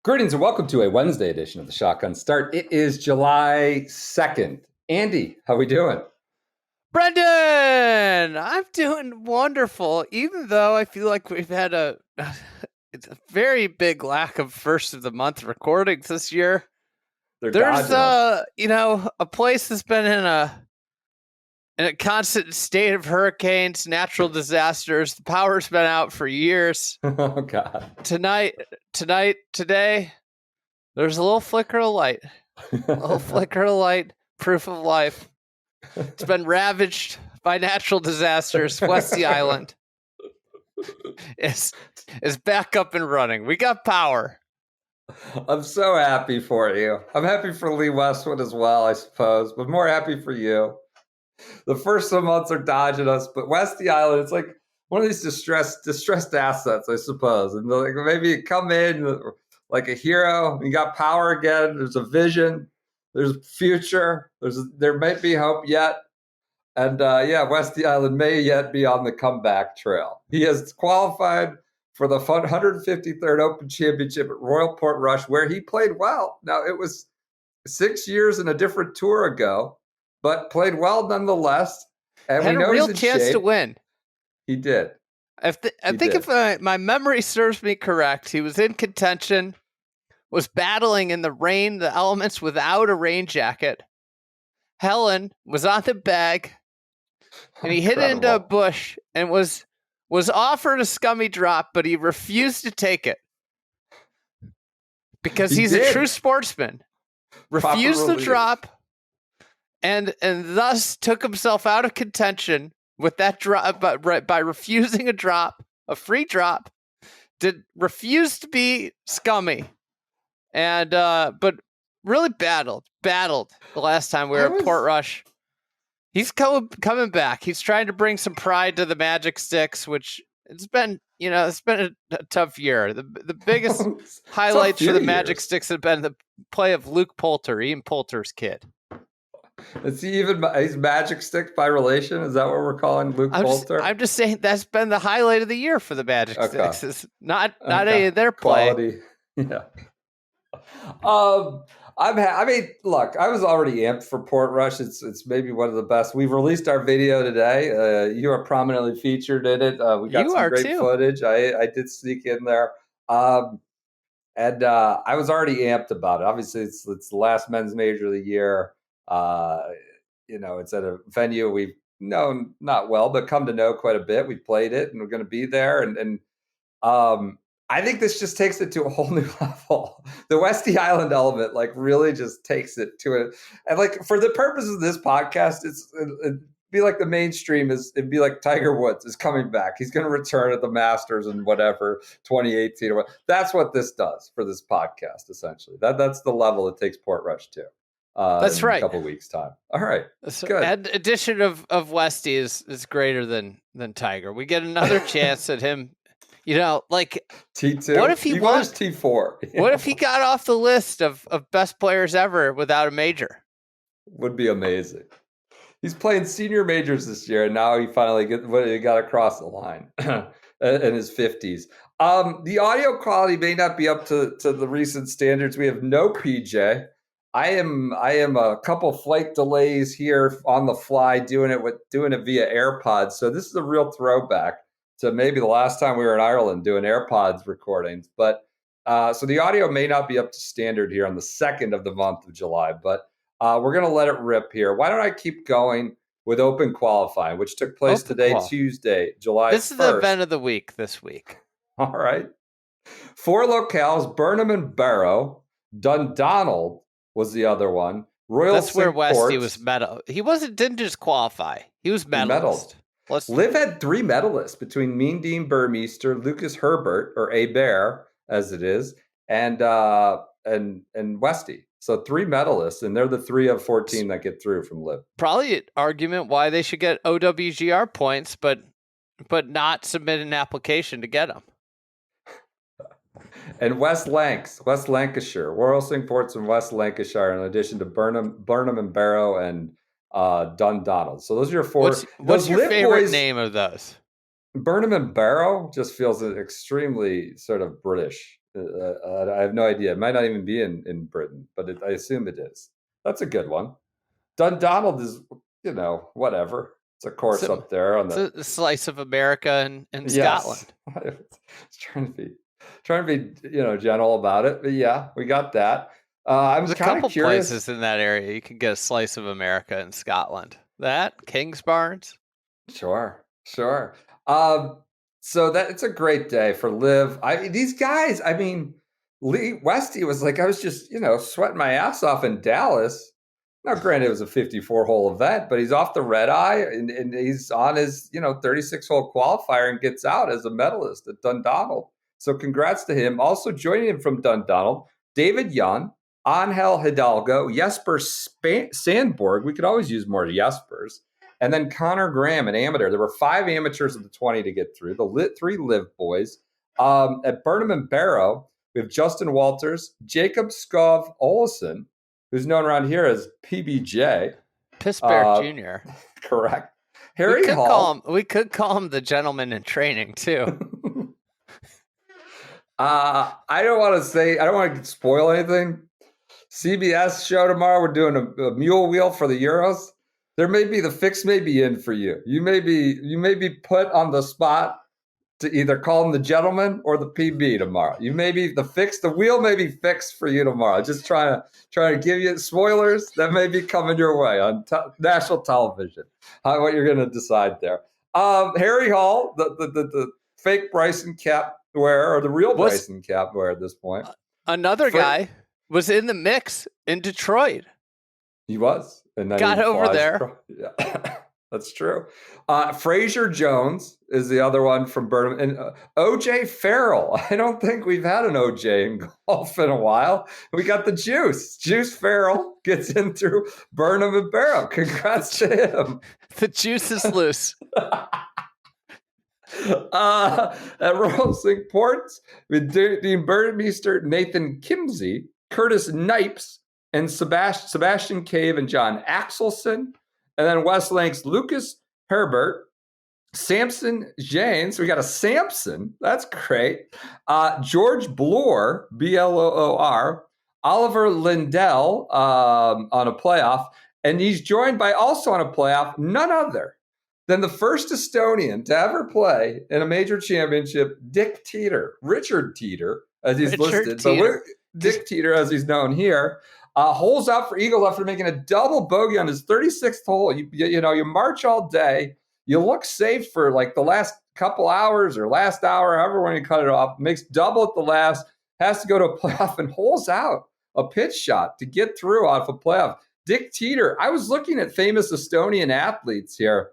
Greetings and welcome to a Wednesday edition of the Shotgun Start. It is July 2nd. Andy, how we doing? Brendan, I'm doing wonderful, even though I feel like we've had it's a very big lack of first of the month recordings this year. There's a place that's been in a constant state of hurricanes, natural disasters. The power's been out for years. Oh God. Today, there's a little flicker of light. Proof of life. It's been ravaged by natural disasters. Westy Island is back up and running. We got power. I'm so happy for you. I'm happy for Lee Westwood as well, I suppose, but more happy for you. The first of the months are dodging us, but Westy Island, it's like one of these distressed assets, I suppose. And like maybe you come in like a hero, you got power again, there's a vision, there's future, there might be hope yet. And Westy Island may yet be on the comeback trail. He has qualified for the 153rd Open Championship at Royal Portrush, where he played well. Now, it was 6 years and a different tour ago, but played well nonetheless. And had we know a real he's in chance shape. To win. He did. I think if my memory serves me correct, he was in contention, was battling in the rain, the elements without a rain jacket. Helen was on the bag, and he hit it into a bush and was offered a scummy drop, but he refused to take it because he's a true sportsman. Refused the drop, and thus took himself out of contention with that drop, but by refusing a free drop, refused to be scummy, and but really battled the last time we were at Portrush. He's coming back. He's trying to bring some pride to the Magic Sticks, which it's been a tough year. The biggest highlights for the Magic Sticks have been the play of Luke Poulter, Ian Poulter's kid. Is he he's Magic Stick by relation? Is that what we're calling Luke Poulter? I'm just saying that's been the highlight of the year for the Magic Sticks. It's not any of their play. Yeah. Look, I was already amped for Portrush. It's maybe one of the best. We've released our video today. You are prominently featured in it. We got some great footage. I did sneak in there. I was already amped about it. Obviously, it's the last men's major of the year. It's at a venue we've known not well, but come to know quite a bit. We played it, and we're going to be there. And I think this just takes it to a whole new level. The Westy Island element, like, really just takes it to it. And like, for the purposes of this podcast, it'd be like the mainstream it'd be like Tiger Woods is coming back. He's going to return at the Masters in whatever 2018 or what. That's what this does for this podcast. Essentially, that's the level it takes Portrush to. That's right. In a couple of weeks' time. All right. So good. Addition of Westy is greater than Tiger. We get another chance at him. Like T2. What if he was T4? What if he got off the list of best players ever without a major? Would be amazing. He's playing senior majors this year, and now he finally got across the line in his 50s. The audio quality may not be up to the recent standards. We have no PJ. I am a couple flight delays here on the fly, doing it via Airpods. So this is a real throwback to maybe the last time we were in Ireland doing Airpods recordings. But so the audio may not be up to standard here on the 2nd of the month of July, but we're going to let it rip here. Why don't I keep going with Open Qualifying, which took place today, Tuesday, July 1st. This is the event of the week this week. All right. 4 locales, Burnham and Barrow. Dundonald was the other one. That's where Westy was medal. He didn't just qualify. He was medalist. LIV had 3 medalists between Mean Dean Burmeister, Lucas Herbert, or A Bear, as it is, and Westy. So 3 medalists, and they're the 3 of 14 that get through from LIV. Probably an argument why they should get OWGR points, but not submit an application to get them. And West Lancashire, Worlsing Ports in West Lancashire, in addition to Burnham and Barrow and Dundonald. So those are your 4. What's your favorite name of those? Burnham and Barrow just feels extremely sort of British. I have no idea. It might not even be in Britain, but I assume it is. That's a good one. Dundonald is, whatever. It's a course up there on a slice of America in Scotland. It's trying to be gentle about it, but yeah, we got that. I'm There's a couple places in that area you can get a slice of America in Scotland. That Kingsbarns. Sure. So that it's a great day for LIV. These guys. Lee Westy was like, I was just sweating my ass off in Dallas. Now, granted, it was a 54-hole event, but he's off the red eye and he's on his 36-hole qualifier and gets out as a medalist at Dundonald. So congrats to him. Also joining him from Dundonald, David Young, Angel Hidalgo, Jesper Sandborg. We could always use more Jespers. And then Connor Graham, an amateur. There were 5 amateurs of the 20 to get through. The 3 LIV boys. At Burnham and Barrow, we have Justin Walters, Jacob Skov Olsen, who's known around here as PBJ. Piss Bear Jr. Correct. Harry Hall. We could call him the gentleman in training, too. I don't want to spoil anything. CBS show tomorrow, we're doing a mule wheel for the Euros. The fix may be in for you. You may be put on the spot to either call him the gentleman or the PB tomorrow. You may be the wheel may be fixed for you tomorrow. Just trying to give you spoilers that may be coming your way on national television. What you're going to decide there. Harry Hall, the fake Bryson cap wearer, or the real Bryson cap wearer at this point. Another guy was in the mix in Detroit. He was. And got over there. Yeah. That's true. Fraser Jones is the other one from Burnham. And OJ Farrell. I don't think we've had an OJ in golf in a while. We got the Juice. Juice Farrell gets in through Burnham and Barrow. Congrats to him. The juice is loose. At Royal Ports, with Dean Burmeister, Nathan Kimsey, Curtis Knipes, and Sebastian Cave and John Axelson. And then Westlank's Lucas Herbert, Samson Janes. We got a Samson. That's great. George Bloor, Bloor, Oliver Lindell on a playoff. And he's joined by also on a playoff, none other than the first Estonian to ever play in a major championship, Dick Teeter, Richard Teeter, as he's listed. But Dick Teeter, as he's known here. Holes out for eagle after making a double bogey on his 36th hole. You march all day. You look safe for like the last couple hours or last hour, however when you cut it off. Makes double at the last. Has to go to a playoff and holes out a pitch shot to get through off a playoff. Dick Teeter. I was looking at famous Estonian athletes here.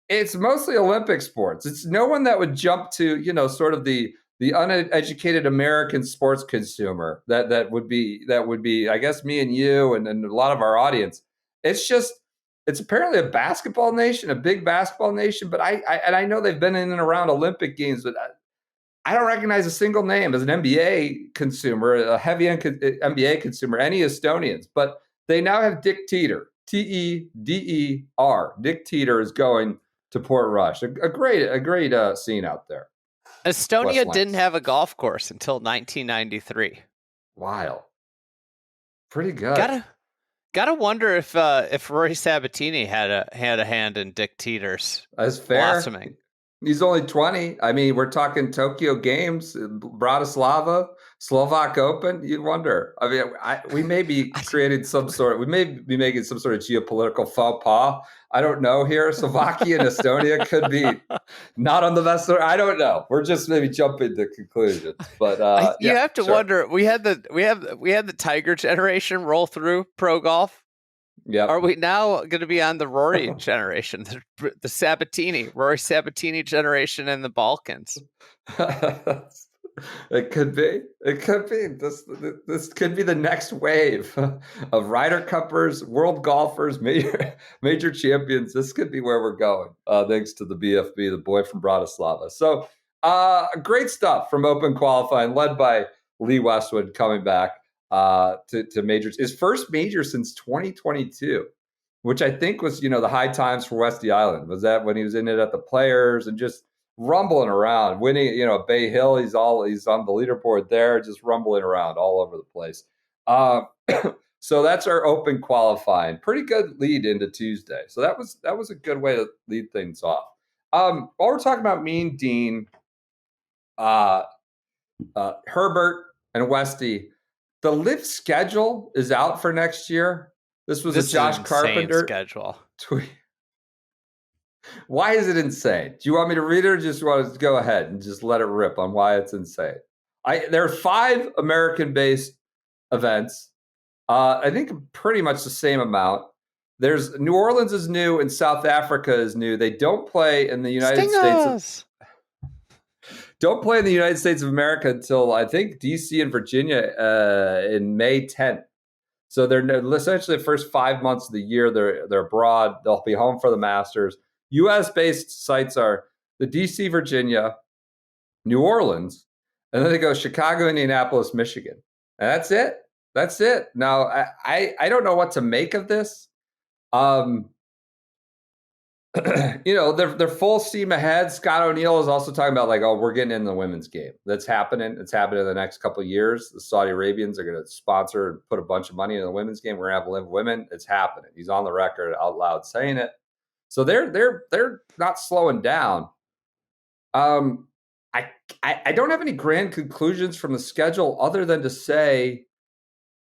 It's mostly Olympic sports. It's no one that would jump to, sort of the uneducated American sports consumer that would be, I guess, me and you and a lot of our audience. It's apparently a basketball nation, a big basketball nation. But I know they've been in and around Olympic games, but I don't recognize a single name as an NBA consumer, a heavy NBA consumer, any Estonians. But they now have Dick Teeter, Teder. Dick Teeter is going to Portrush. A great scene out there. Estonia didn't have a golf course until 1993. Wild. Pretty good. Gotta wonder if Rory Sabbatini had a hand in Dick Teeter's blossoming. He's only 20. I mean, we're talking Tokyo Games, Bratislava, Slovak Open. You'd wonder. I mean, we may be creating we may be making some sort of geopolitical faux pas. I don't know here. Slovakia and Estonia could be not on the best. I don't know. We're just maybe jumping to conclusions. But you have to wonder. We had the Tiger generation roll through pro golf. Yeah. Are we now going to be on the Rory generation, the Sabbatini, Rory Sabbatini generation in the Balkans? It could be. It could be. This could be the next wave of Ryder Cuppers, world golfers, major champions. This could be where we're going, thanks to the BFB, the boy from Bratislava. So great stuff from Open qualifying, led by Lee Westwood coming back to majors. His first major since 2022, which I think was, the high times for Westy Island. Was that when he was in it at the Players and just rumbling around, winning, Bay Hill. He's on the leaderboard there, just rumbling around all over the place. So that's our Open qualifying. Pretty good lead into Tuesday. So that was a good way to lead things off. While we're talking about Mean Dean, Herbert and Westy, the LIV schedule is out for next year. This was a Josh Carpenter schedule tweet. Why is it insane? Do you want me to read it, or just want to go ahead and just let it rip on why it's insane? There are 5 American-based events. I think pretty much the same amount. There's New Orleans is new and South Africa is new. They don't play in the United States. Don't play in the United States of America until I think DC and Virginia in May 10th. So they're essentially the first 5 months of the year. They're abroad. They'll be home for the Masters. U.S.-based sites are the DC, Virginia, New Orleans, and then they go Chicago, Indianapolis, Michigan. And that's it. That's it. Now, I don't know what to make of this. They're full steam ahead. Scott O'Neill is also talking about we're getting in the women's game. That's happening. It's happening in the next couple of years. The Saudi Arabians are going to sponsor and put a bunch of money in the women's game. We're going to have LIV women. It's happening. He's on the record out loud saying it. So they're not slowing down. I don't have any grand conclusions from the schedule other than to say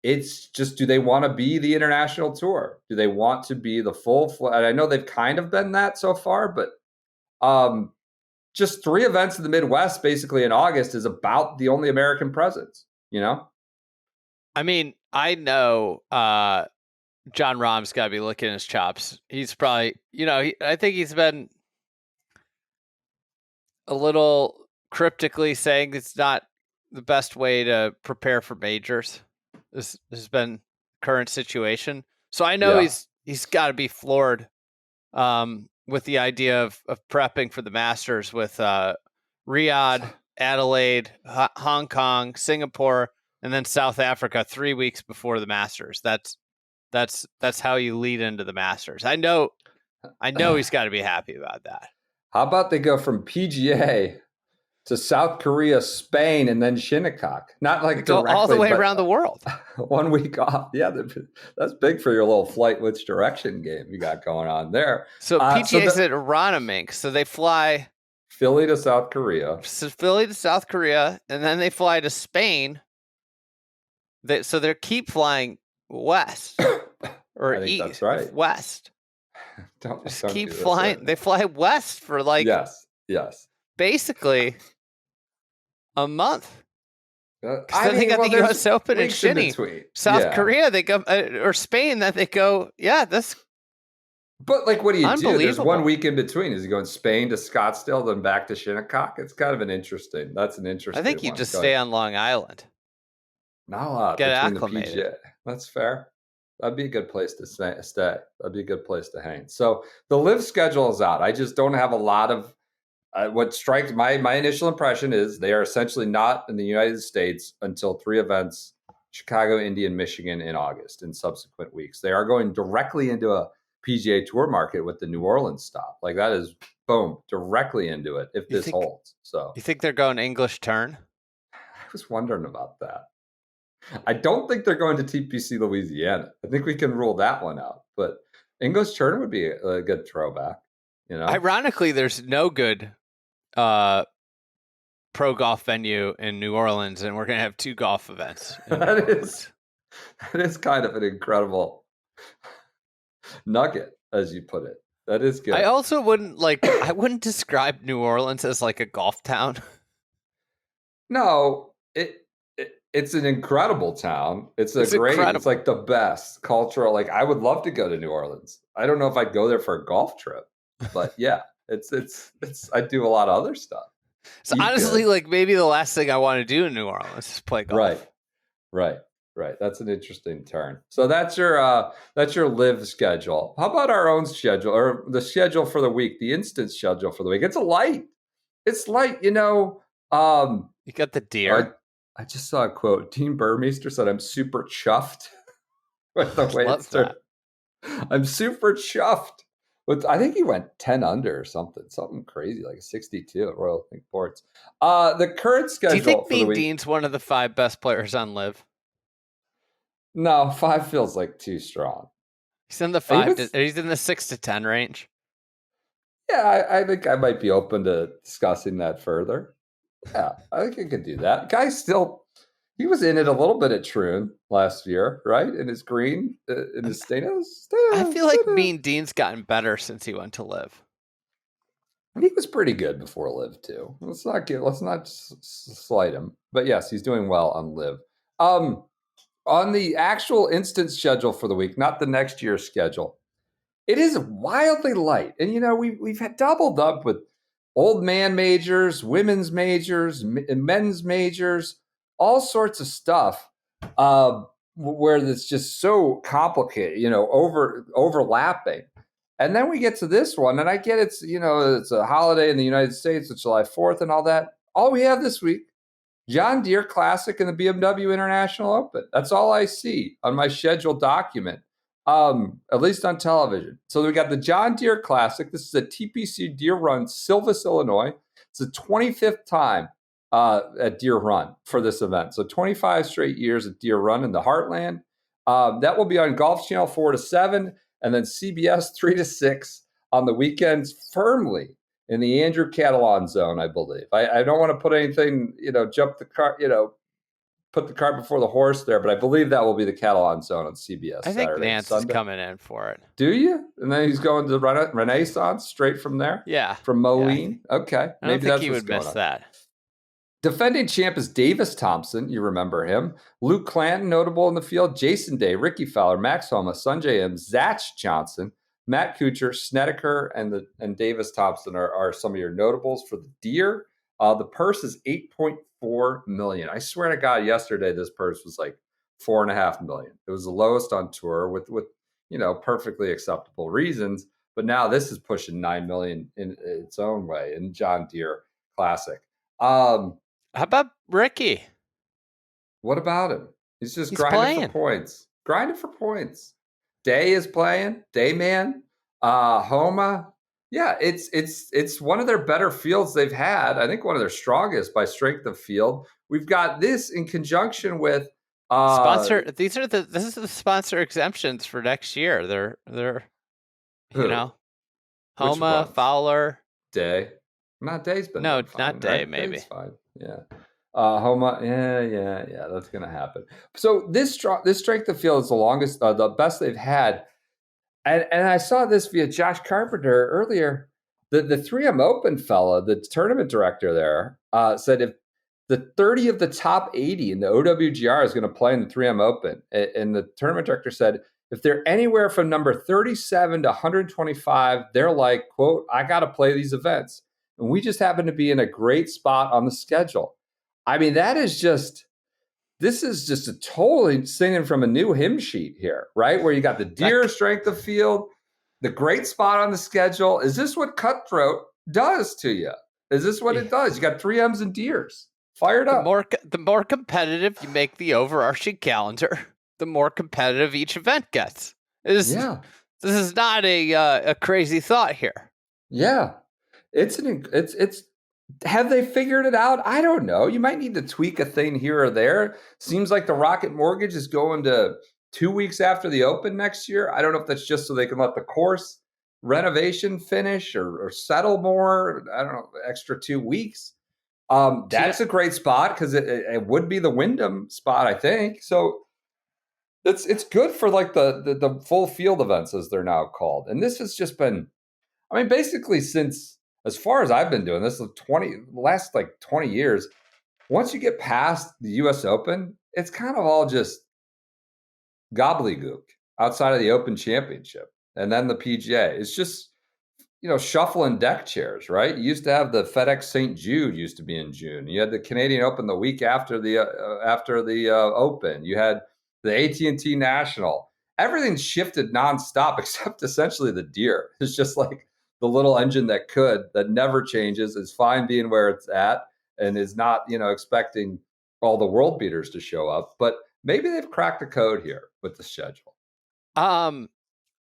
it's just, do they want to be the international tour? Do they want to be the full? I know they've kind of been that so far, but just 3 events in the Midwest basically in August is about the only American presence, I mean, I know John Rahm's got to be licking his chops. He's probably, I think he's been a little cryptically saying it's not the best way to prepare for majors. This has been current situation. So I know he's got to be floored with the idea of prepping for the Masters with Riyadh, Adelaide, Hong Kong, Singapore, and then South Africa 3 weeks before the Masters. That's how you lead into the Masters. I know he's got to be happy about that. How about they go from PGA to South Korea, Spain, and then Shinnecock? Not directly, all the way around the world. 1 week off. Yeah, that's big for your little flight which direction game you got going on there. So PGA's at Aronimink, so they fly Philly to South Korea. And then they fly to Spain. So they keep flying west or east. That's right. West. don't keep flying. Right. They fly west for yes. Basically a month. Then they got the U.S. Open and Shinny. South Korea, they go or Spain. Then they go. Yeah, that's. But what do you do? There's 1 week in between. Is he going Spain to Scottsdale, then back to Shinnecock? It's kind of an interesting. That's an interesting. I think you just stay on Long Island. Not a lot. Get acclimated. The PGA. That's fair. That'd be a good place to stay. That'd be a good place to hang. So the LIV schedule is out. I just don't have a lot of. What strikes my initial impression is they are essentially not in the United States until 3 events: Chicago, Indy, and Michigan in August in subsequent weeks. They are going directly into a PGA Tour market with the New Orleans stop. That is boom, directly into it if this holds. So you think they're going English turn? I was wondering about that. I don't think they're going to TPC Louisiana. I think we can rule that one out. But English turn would be a good throwback. Ironically, there's no good pro golf venue in New Orleans, and we're going to have 2 golf events. That is kind of an incredible nugget, as you put it. That is good. I also wouldn't describe New Orleans as a golf town. No, it's an incredible town. It's incredible. It's the best cultural. I would love to go to New Orleans. I don't know if I'd go there for a golf trip, but yeah, it's I do a lot of other stuff. So honestly, maybe the last thing I want to do in New Orleans is play golf. Right. That's an interesting turn. So that's your LIV schedule. How about our own schedule, or the schedule for the week, the instant schedule for the week? It's light. You got the deer. I just saw a quote. Dean Burmeister said, "I'm super chuffed with the way it started." I'm super chuffed I think he went 10 under or something crazy, like a 62 at Royal Ports. The current schedule. Do you think Mean Dean's one of the 5 best players on LIV? No, 5 feels like too strong. He's in the he's in the 6 to 10 range. Yeah, I think I might be open to discussing that further. Yeah, I think I could do that. He was in it a little bit at Troon last year, right? In his green, in his Stenos. I feel like Mean Dean's gotten better since he went to LIV. He was pretty good before LIV too. Let's not slight him. But yes, he's doing well on LIV. On the actual instance schedule for the week, not the next year's schedule, it is wildly light. And we've had doubled up with old man majors, women's majors, men's majors, all sorts of stuff where it's just so complicated, overlapping. And then we get to this one, and I get it's a holiday in the United States, it's July 4th and all that. All we have this week, John Deere Classic and the BMW International Open. That's all I see on my scheduled document, at least on television. So we got the John Deere Classic. This is a TPC Deere Run, Silvis, Illinois. It's the 25th time at Deere Run for this event. So 25 straight years at Deere Run in the Heartland. That will be on Golf Channel 4 to 7, and then CBS 3 to 6 on the weekends, firmly in the Andrew Catalan zone, I believe. I don't want to put anything, jump the car, put the cart before the horse there, but I believe that will be the Catalan zone on CBS. I think Nance is coming in for it. Do you? And then he's going to Renaissance straight from there? Yeah. From Moline? Yeah. Okay. I don't think he would miss that. Defending champ is Davis Thompson. You remember him. Luke Clanton, notable in the field. Jason Day, Rickie Fowler, Max Homa, Sanjay M, Zach Johnson, Matt Kuchar, Snedeker, and Davis Thompson are some of your notables for the Deere. The purse is $8.4 million. I swear to God, yesterday this purse was like $4.5 million. It was the lowest on tour with perfectly acceptable reasons. But now this is pushing $9 million in its own way in John Deere Classic. How about Rickie? What about him? He's grinding for points. Day is playing. Dayman. Homa. Yeah, it's one of their better fields they've had. I think one of their strongest by strength of field. We've got this in conjunction with sponsor. This is the sponsor exemptions for next year. They're Homa, Fowler, Day. Not Day's been no, fine, not Day. Right? Maybe Day's fine. Yeah. Homa. Yeah. That's gonna happen. So this strength of field is the longest, the best they've had. And I saw this via Josh Carpenter earlier. The 3M Open fella, the tournament director there, said if the 30 of the top 80 in the OWGR is going to play in the 3M Open, and the tournament director said if they're anywhere from number 37 to 125, they're like, quote, I got to play these events. And we just happen to be in a great spot on the schedule. I mean, this is just a totally singing from a new hymn sheet here, right? Where you got the Deere strength of field, the great spot on the schedule. Is this what Cutthroat does to you? Is this what it does? You got 3Ms and Deeres fired up. The more competitive you make the overarching calendar, the more competitive each event gets. This is not a crazy thought here. Yeah, it's have they figured it out? I don't know. You might need to tweak a thing here or there. Seems like the Rocket Mortgage is going to 2 weeks after the Open next year. I don't know if that's just so they can let the course renovation finish or settle more. I don't know, extra 2 weeks. That's a great spot because it would be the Wyndham spot, I think. So it's good for like the full field events as they're now called. And this has just been, I mean, basically since, as far as I've been doing this, last 20 years, once you get past the U.S. Open, it's kind of all just gobbledygook outside of the Open Championship and then the PGA. It's just, shuffling deck chairs, right? You used to have the FedEx St. Jude used to be in June. You had the Canadian Open the week after the Open. You had the AT&T National. Everything's shifted nonstop except essentially the Deere. It's just like the little engine that never changes, is fine being where it's at, and is not, expecting all the world beaters to show up. But maybe they've cracked the code here with the schedule.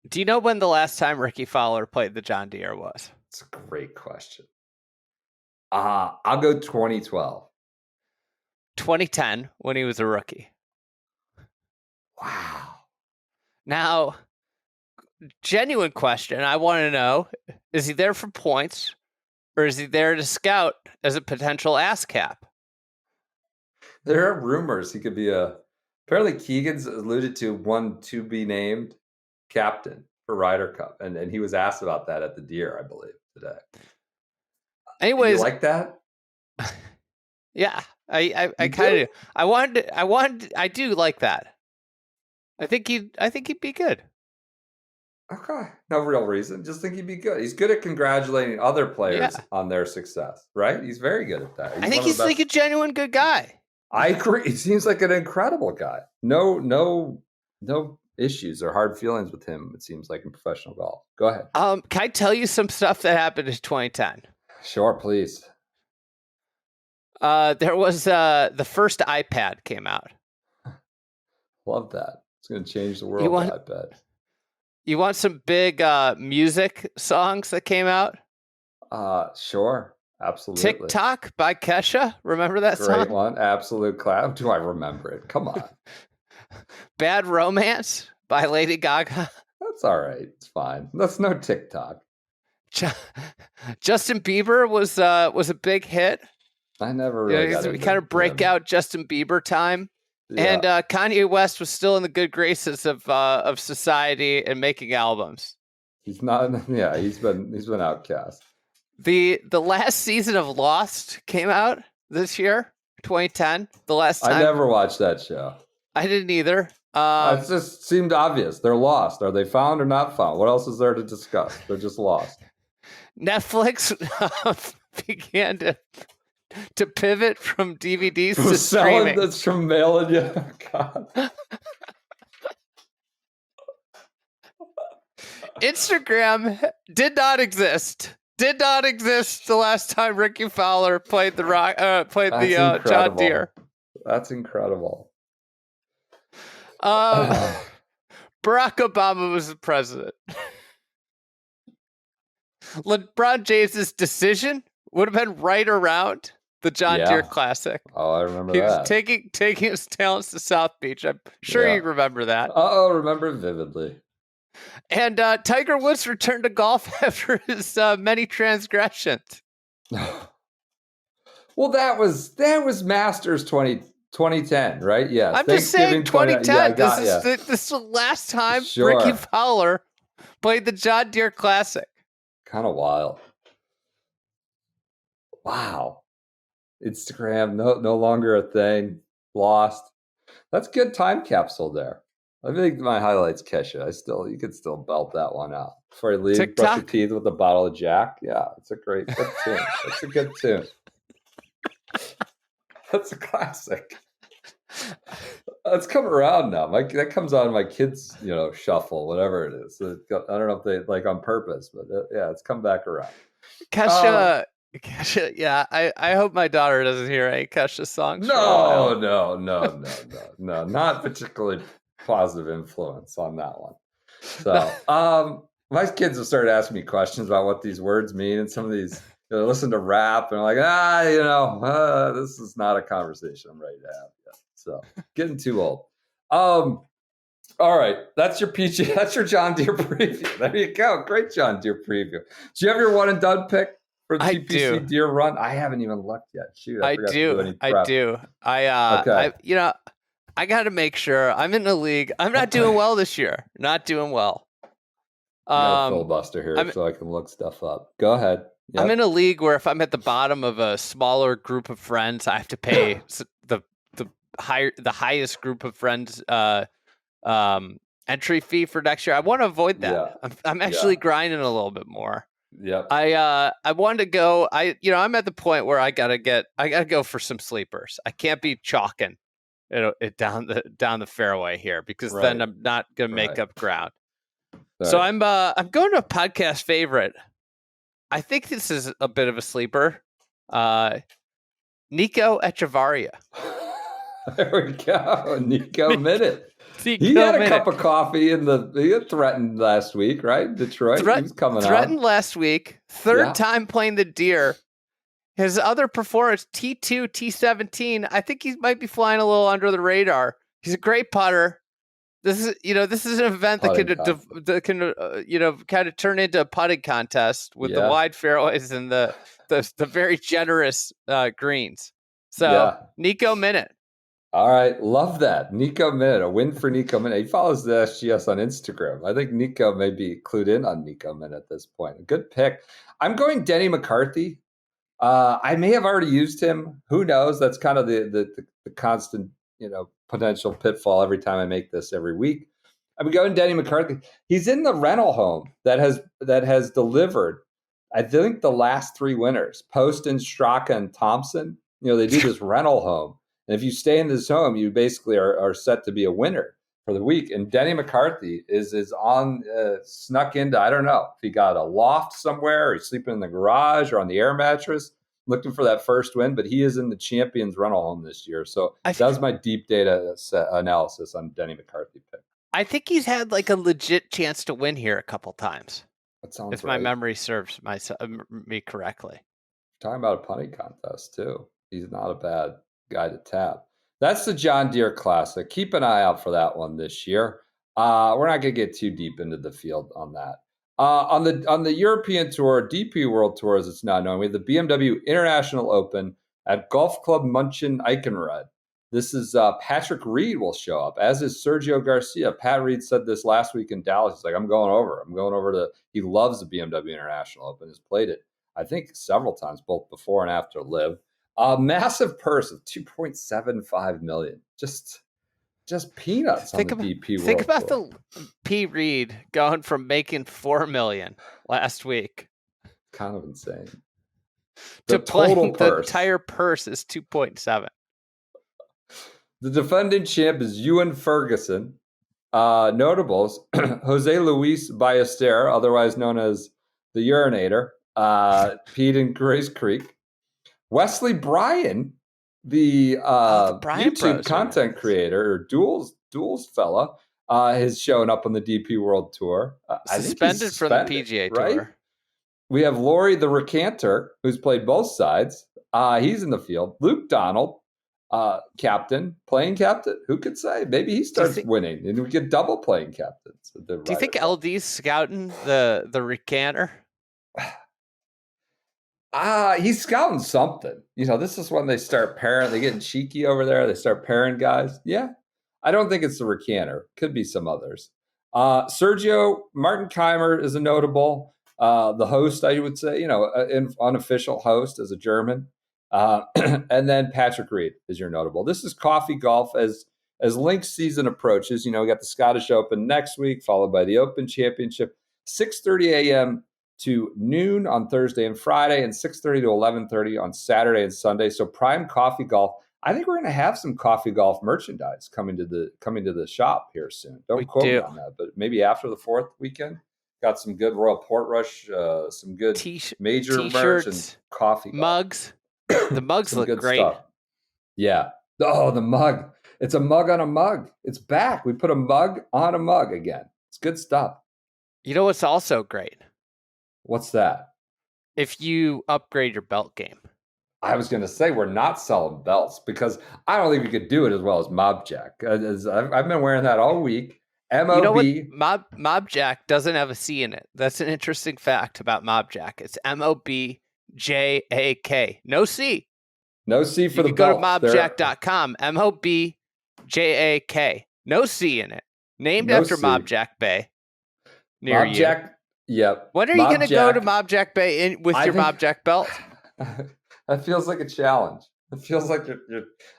Do you know when the last time Rickie Fowler played the John Deere was? It's a great question. I'll go 2012. 2010, when he was a rookie. Wow. Now, genuine question. I want to know, is he there for points or is he there to scout as a potential ASCAP? There are rumors he could be apparently Keegan's alluded to one to be named captain for Ryder Cup. And he was asked about that at the Deere, I believe, today. Anyways. You like that? Yeah, I kind of do. I do like that. I think he'd be good. Okay. No real reason. Just think he'd be good. He's good at congratulating other players on their success, right? He's very good at that. I think he's like a genuine good guy. I agree. He seems like an incredible guy. No issues or hard feelings with him, it seems like, in professional golf. Go ahead. Can I tell you some stuff that happened in 2010? Sure, please. There was the first iPad came out. Love that. It's going to change the world, I bet. You want some big music songs that came out? Sure. Absolutely. TikTok by Kesha. Remember that song? Great one. Absolute clap. Do I remember it? Come on. Bad Romance by Lady Gaga. That's all right. It's fine. That's no TikTok. Justin Bieber was a big hit. I never really got we kind of break out Justin Bieber time. Yeah. And Kanye West was still in the good graces of society and making albums. He's not. Yeah, he's been outcast. The last season of Lost came out this year, 2010. The last time I never watched that show. I didn't either. It just seemed obvious. They're lost. Are they found or not found? What else is there to discuss? They're just lost. Netflix began to pivot from DVDs to streaming. That's from mailing you. God. Instagram did not exist. Did not exist the last time Rickie Fowler played the John Deere. That's incredible. Barack Obama was the president. LeBron James' decision would have been right around the John Deere Classic. Oh, I remember that. He was taking his talents to South Beach. I'm sure you remember that. Remember vividly. And Tiger Woods returned to golf after his many transgressions. Well, that was Masters 2010, right? Yeah. I'm just saying 2010. This is the last time Rickie Fowler played the John Deere Classic. Kind of wild. Wow. Instagram, no longer a thing. Lost. That's good time capsule there. I think my highlight's Kesha. You could still belt that one out. Before you leave, TikTok? Brush your teeth with a bottle of Jack. Yeah, it's a good tune. That's a good tune. That's a classic. It's come around now. That comes on my kids, shuffle, whatever it is. I don't know if they like on purpose, but it's come back around. Kesha, yeah. I hope my daughter doesn't hear any Kesha songs. No, not particularly positive influence on that one. So, my kids have started asking me questions about what these words mean, and some of these. They listen to rap and like, this is not a conversation I'm ready to have yet. So getting too old. All right. That's your PGA. That's your John Deere preview. There you go. Great John Deere preview. Do you have your one and done pick for the TPC Deere Run? I haven't even looked yet. Shoot. I do. I got to make sure I'm in the league. I'm not doing well this year. Not doing well. I got a filibuster here so I can look stuff up. Go ahead. Yep. I'm in a league where if I'm at the bottom of a smaller group of friends, I have to pay the highest group of friends entry fee for next year. I want to avoid that. Yeah. I'm actually grinding a little bit more. Yeah. I wanted to go. I'm at the point where I gotta go for some sleepers. I can't be chalking it down the fairway here because then I'm not gonna make up ground. Right. So I'm going to a podcast favorite. I think this is a bit of a sleeper. Nico Echevarria. There we go. Nico Minute. He had a cup of coffee he had threatened last week, right? Detroit. He was coming threatened out. last week. Third time playing the Deere. His other performance, T2, T17. I think he might be flying a little under the radar. He's a great putter. This is an event that can kind of turn into a putting contest with the wide fairways and the very generous greens. So Nico Minute. All right, love that. Nico Minute, a win for Nico Minute. He follows the SGS on Instagram. I think Nico may be clued in on Nico Minute at this point. A good pick. I'm going Denny McCarthy. I may have already used him. Who knows? That's kind of the constant, potential pitfall every time I make this every week. I'm going Denny McCarthy. He's in the rental home that has delivered, I think, the last 3 winners: Poston, Straka, and Thompson. They do this rental home. And if you stay in this home, you basically are set to be a winner for the week. And Denny McCarthy is on snuck into, I don't know if he got a loft somewhere, or he's sleeping in the garage or on the air mattress, looking for that first win. But he is in the Champions rental home this year. So that was my deep data analysis on Denny McCarthy pick. I think he's had like a legit chance to win here a couple times. That sounds if my memory serves me correctly. Talking about a punting contest too. He's not a bad guy to tap. That's the John Deere Classic. Keep an eye out for that one this year. We're not going to get too deep into the field on that. On the European Tour, DP World Tour as it's now known, we have the BMW International Open at Golf Club München Eichenrad. This is Patrick Reed will show up, as is Sergio Garcia. Pat Reed said this last week in Dallas. He's like, I'm going over. He loves the BMW International Open. Has played it, I think, several times, both before and after LIV. A massive purse of $2.75 million. Just peanuts on the DP World Think about Tour. the P. Reed going from making $4 million last week. Kind of insane. To playing the entire purse is 2.7. The defending champ is Ewan Ferguson. Notables: Jose Luis Ballester, otherwise known as the Urinator, Pete in Grace Creek. Wesley Bryan, the YouTube content creator or duels fella, has shown up on the DP World Tour. Suspended from the PGA Tour. Right? We have Rory the Recanter, who's played both sides. He's in the field. Luke Donald, playing captain. Who could say? Maybe he starts winning, and we get double playing captains. Do you think LD's scouting the Recanter? He's scouting something. This is when they start pairing. They're getting cheeky over there. They start pairing guys. Yeah. I don't think it's the Recanter. Could be some others. Sergio Martin Keimer is a notable. The host, I would say, unofficial host as a German. And then Patrick Reed is your notable. This is coffee golf as Link season approaches. We got the Scottish Open next week, followed by the Open Championship, 6:30 a.m. to noon on Thursday and Friday, and 6:30 to 11:30 on Saturday and Sunday. So prime coffee golf. I think we're going to have some coffee golf merchandise coming to the shop here soon. Don't quote me on that, but maybe after the 4th weekend. Got some good Royal Portrush, some good major merch and coffee mugs. The mugs look great. Stuff. Yeah. Oh, the mug. It's a mug on a mug. It's back. We put a mug on a mug again. It's good stuff. You know what's also great? What's that? If you upgrade your belt game. I was going to say we're not selling belts because I don't think we could do it as well as Mobjack. I've been wearing that all week. MOB. You know what? Mobjack doesn't have a C in it. That's an interesting fact about Mobjack. It's MOBJAK. No C. No C for the belt. Go to mobjack.com. MOBJAK. No C in it. Named after Mobjack Bay. Near you. Yep. When are you going to go to Mobjack Bay with your Mobjack belt? That feels like a challenge. It feels like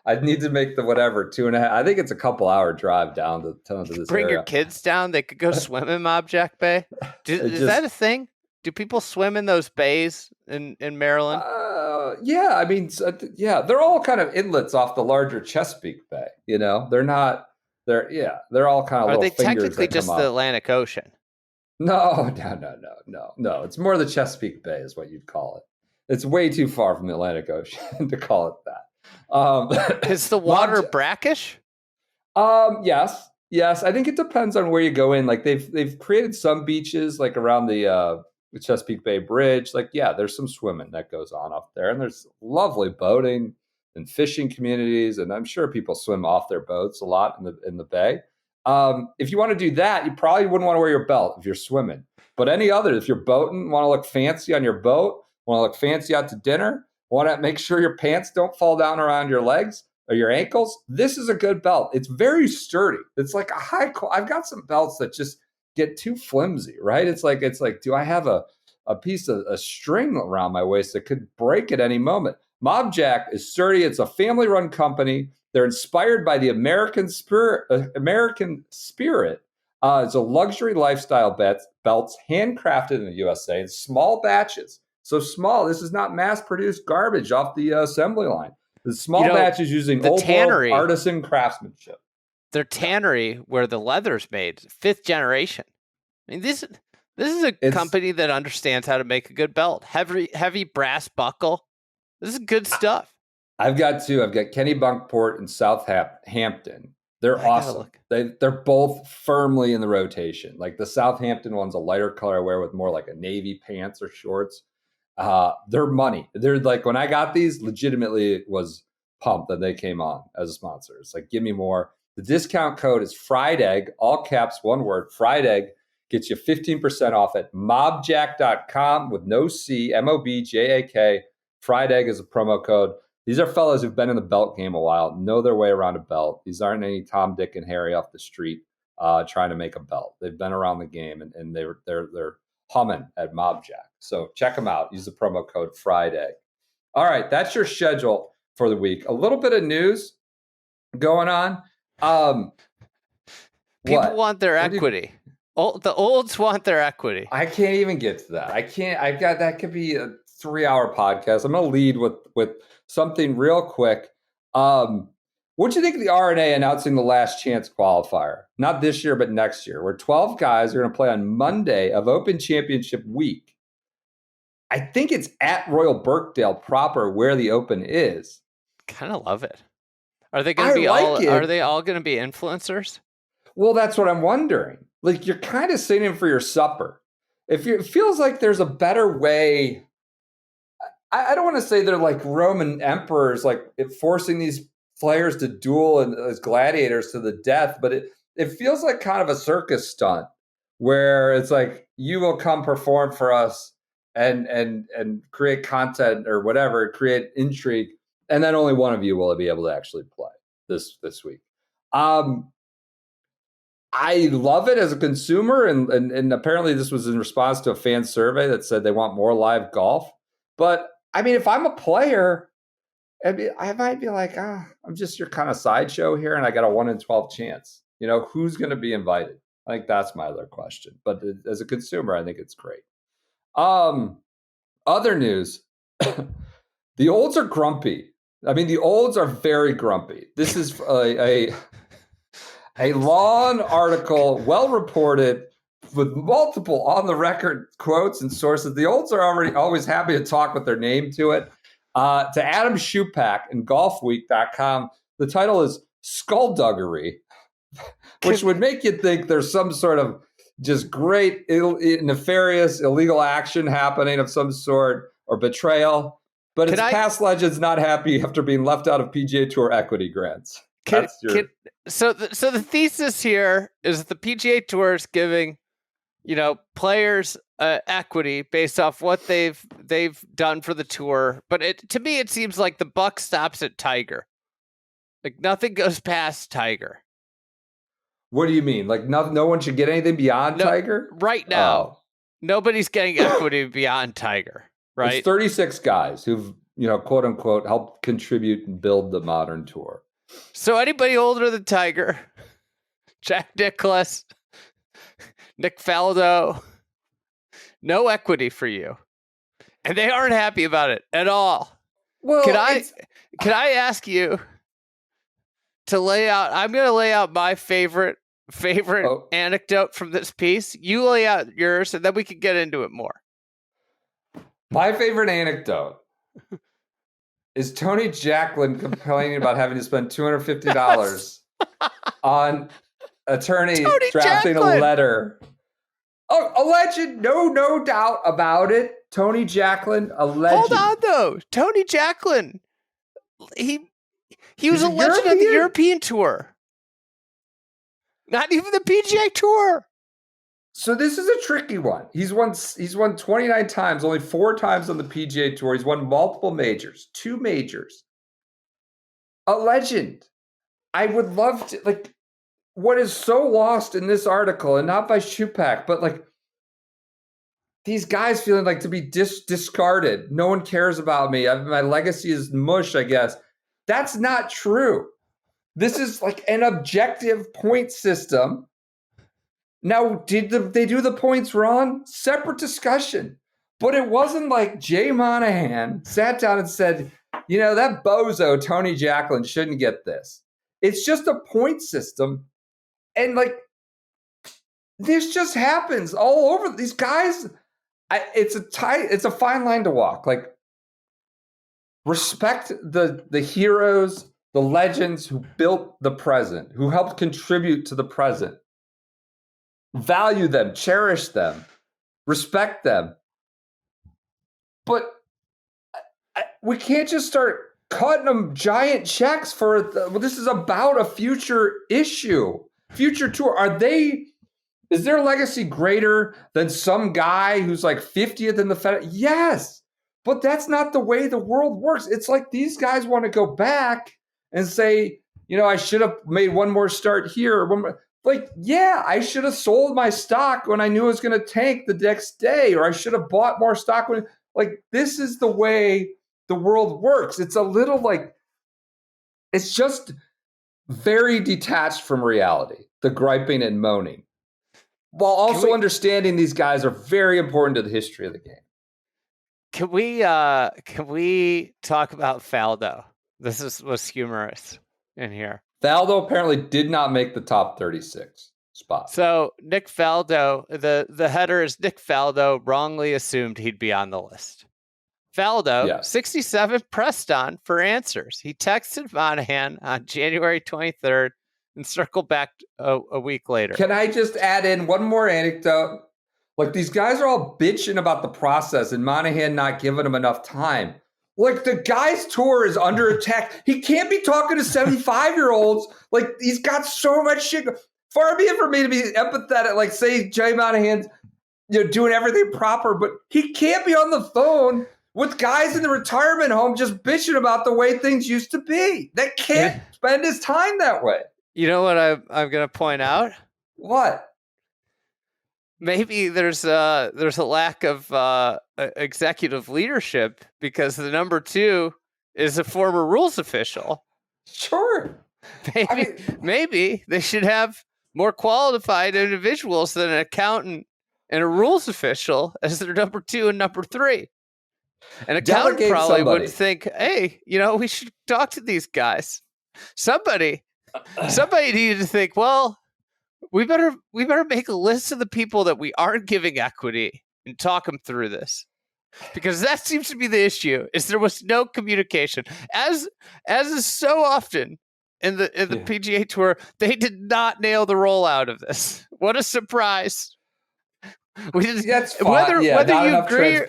I need to make the 2.5. I think it's a couple hour drive down to this Bring area. Your kids down. They could go swim in Mobjack Bay. Is that a thing? Do people swim in those bays in Maryland? Yeah. I mean, they're all kind of inlets off the larger Chesapeake Bay. They're not. They're all kind of. Are little they fingers technically just the Atlantic Ocean? No. It's more the Chesapeake Bay is what you'd call it. It's way too far from the Atlantic Ocean to call it that. Is the water brackish? Yes. Yes, I think it depends on where you go in. Like they've created some beaches like around the Chesapeake Bay Bridge. Like, yeah, there's some swimming that goes on up there, and there's lovely boating and fishing communities, and I'm sure people swim off their boats a lot in the bay. If you want to do that, you probably wouldn't want to wear your belt if you're swimming. But any other, if you're boating, want to look fancy on your boat, want to look fancy out to dinner, want to make sure your pants don't fall down around your legs or your ankles, this is a good belt. It's very sturdy. It's like a I've got some belts that just get too flimsy, right? It's like, do I have a piece of a string around my waist that could break at any moment? Mobjack is sturdy. It's a family-run company. They're inspired by the American spirit. It's a luxury lifestyle belts handcrafted in the USA in small batches. So small. This is not mass-produced garbage off the assembly line. The small batches using old tannery, world artisan craftsmanship. Their tannery, where the leather's made, 5th generation. I mean, this is a company that understands how to make a good belt. Heavy brass buckle. This is good stuff. I've got two. I've got Kenny Bunkport and Southampton. They're awesome. They're both firmly in the rotation. Like the Southampton one's a lighter color I wear with more like a navy pants or shorts. They're money. They're like, when I got these, legitimately was pumped that they came on as a sponsor. It's like, give me more. The discount code is Fried Egg, all caps, one word. Fried Egg gets you 15% off at mobjack.com with no C, Mobjak. Fried Egg is a promo code. These are fellas who've been in the belt game a while, know their way around a belt. These aren't any Tom, Dick, and Harry off the street trying to make a belt. They've been around the game, and they're humming at Mobjack. So check them out. Use the promo code Fried Egg. All right, that's your schedule for the week. A little bit of news going on. People want their equity. The olds want their equity. I can't even get to that. That could be a 3-hour podcast. I'm going to lead with something real quick. What do you think of the R&A announcing the last chance qualifier? Not this year, but next year, where 12 guys are going to play on Monday of Open Championship week. I think it's at Royal Birkdale proper where the Open is. Kind of love it. Are they going to be Are they all going to be influencers? Well, that's what I'm wondering. Like, you're kind of sitting for your supper. It feels like there's a better way. I don't want to say they're like Roman emperors, like forcing these players to duel as gladiators to the death, but it feels like kind of a circus stunt where it's like, you will come perform for us and create content or whatever, create intrigue, and then only one of you will be able to actually play this week. I love it as a consumer, and apparently this was in response to a fan survey that said they want more live golf. But I mean, if I'm a player, I might be like, I'm just your kind of sideshow here, and I got a 1 in 12 chance. You know, who's going to be invited? I think that's my other question. But as a consumer, I think it's great. Other news, the olds are grumpy. I mean, the olds are very grumpy. This is a long article, well reported, with multiple on the record quotes and sources. The olds are always happy to talk with their name to it. To Adam Schupak and Golfweek.com, the title is Skullduggery, which would make you think there's some sort of just great, nefarious, illegal action happening of some sort or betrayal. But it's past legends not happy after being left out of PGA Tour equity grants. So the thesis here is that the PGA Tour is giving, players equity based off what they've done for the tour. But to me, it seems like the buck stops at Tiger. Like nothing goes past Tiger. What do you mean? Like no one should get anything beyond Tiger? Right now, nobody's getting equity beyond Tiger. Right? There's 36 guys who've, quote unquote, helped contribute and build the modern tour. So anybody older than Tiger, Jack Nicklaus, Nick Faldo, no equity for you. And they aren't happy about it at all. Well, can I ask you to lay out, I'm going to lay out my favorite anecdote from this piece. You lay out yours and then we can get into it more. My favorite anecdote is Tony Jacklin complaining about having to spend $250 on attorney Tony drafting Jacklin. a letter. Oh, a legend. No doubt about it. Tony Jacklin, a legend. Hold on, though. Tony Jacklin. He was a legend on the European Tour. Not even the PGA Tour. So this is a tricky one. He's won 29 times, only 4 times on the PGA Tour. He's won multiple majors, 2 majors. A legend. I would love to, like, what is so lost in this article, and not by Schupak, but like these guys feeling like to be discarded. No one cares about me. My legacy is mush, I guess. That's not true. This is like an objective point system. Now, did they do the points wrong? Separate discussion. But it wasn't like Jay Monahan sat down and said, you know, that bozo Tony Jacklin shouldn't get this. It's just a point system. And like, this just happens all over. These guys, it's a fine line to walk. Like, respect the heroes, the legends who built the present, who helped contribute to the present. Value them, cherish them, respect them. But we can't just start cutting them giant checks for this is about a future issue, future tour. Is their legacy greater than some guy who's like 50th in the Fed? Yes, but that's not the way the world works. It's like these guys want to go back and say, you know, I should have made one more start here. Like, yeah, I should have sold my stock when I knew it was going to tank the next day, or I should have bought more stock when, like, this is the way the world works. It's a little like, it's just very detached from reality, the griping and moaning, while also understanding these guys are very important to the history of the game. Can we talk about Faldo? This was humorous in here. Faldo apparently did not make the top 36 spot. So Nick Faldo, the header is Nick Faldo wrongly assumed he'd be on the list. Faldo, 67, pressed on for answers. He texted Monahan on January 23rd and circled back a week later. Can I just add in one more anecdote? Like, these guys are all bitching about the process and Monahan not giving them enough time. Like, the guy's tour is under attack. He can't be talking to 75-year-olds. Like, he's got so much shit. Far be it for me to be empathetic, like, say Jay Monahan's, you know, doing everything proper, but he can't be on the phone with guys in the retirement home just bitching about the way things used to be. They can't spend his time that way. You know what I'm going to point out? What? Maybe there's a lack of executive leadership because the number 2 is a former rules official. Sure. Maybe they should have more qualified individuals than an accountant and a rules official as their number 2 and number 3. An accountant probably would think, hey, you know, we should talk to these guys. Somebody needed to think, well, we better make a list of the people that we aren't giving equity and talk them through this, because that seems to be the issue. Is there was no communication, as is so often in the PGA Tour. They did not nail the rollout of this. What a surprise! That's fine. Whether you agree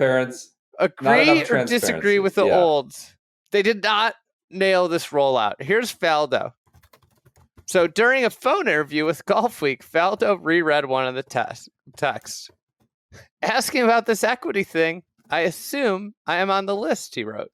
or disagree with the olds, they did not nail this rollout. Here's Faldo. So during a phone interview with Golfweek, Faldo reread one of the texts. Asking about this equity thing, I assume I am on the list, he wrote.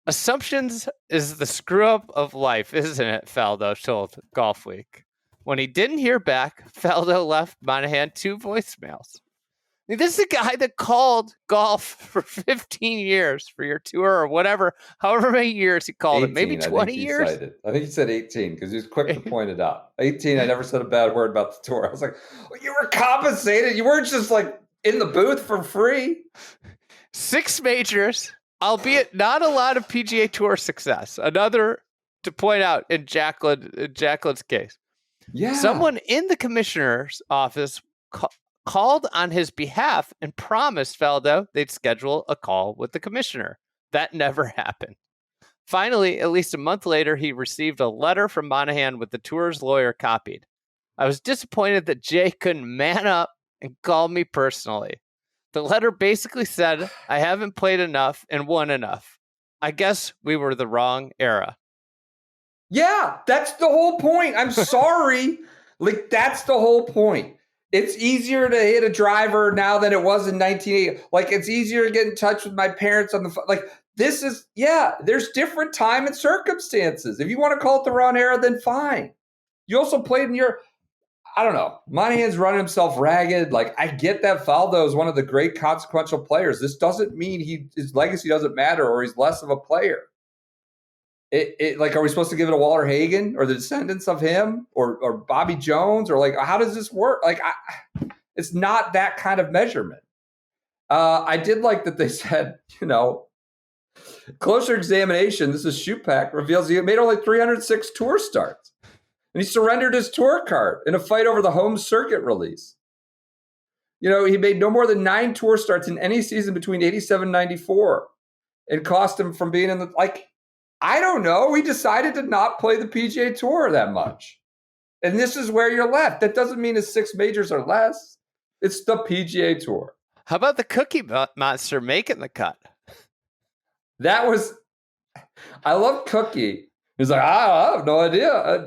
Assumptions is the screw-up of life, isn't it, Faldo told Golfweek. When he didn't hear back, Faldo left Monahan 2 voicemails. I mean, this is a guy that called golf for 15 years for your tour or whatever, however many years he called 18, it. Maybe 20 years? I think he said 18 because he was quick to point it out. 18, I never said a bad word about the tour. I was like, well, you were compensated. You weren't just like in the booth for free. 6 majors, albeit not a lot of PGA Tour success. Another to point out in Jacklin's case. Yeah. Someone in the commissioner's office called on his behalf and promised Faldo they'd schedule a call with the commissioner. That never happened. Finally, at least a month later, he received a letter from Monahan with the tour's lawyer copied. I was disappointed that Jay couldn't man up and call me personally. The letter basically said, I haven't played enough and won enough. I guess we were the wrong era. Yeah, that's the whole point. I'm sorry. Like, that's the whole point. It's easier to hit a driver now than it was in 1980. Like, it's easier to get in touch with my parents on the phone. Like, this is, there's different time and circumstances. If you want to call it the wrong era, then fine. You also played in I don't know, Monahan's running himself ragged. Like, I get that Faldo is one of the great consequential players. This doesn't mean his legacy doesn't matter or he's less of a player. Like, are we supposed to give it to Walter Hagen or the descendants of him or Bobby Jones? Or like, how does this work? Like, it's not that kind of measurement. I did like that they said, closer examination, this is Schupak, reveals he made only 306 tour starts. And he surrendered his tour card in a fight over the home circuit release. He made no more than 9 tour starts in any season between 87 and 94. It cost him from being in I don't know. He decided to not play the PGA Tour that much. And this is where you're left. That doesn't mean his 6 majors are less. It's the PGA Tour. How about the Cookie Monster making the cut? I love Cookie. He's like, I have no idea. I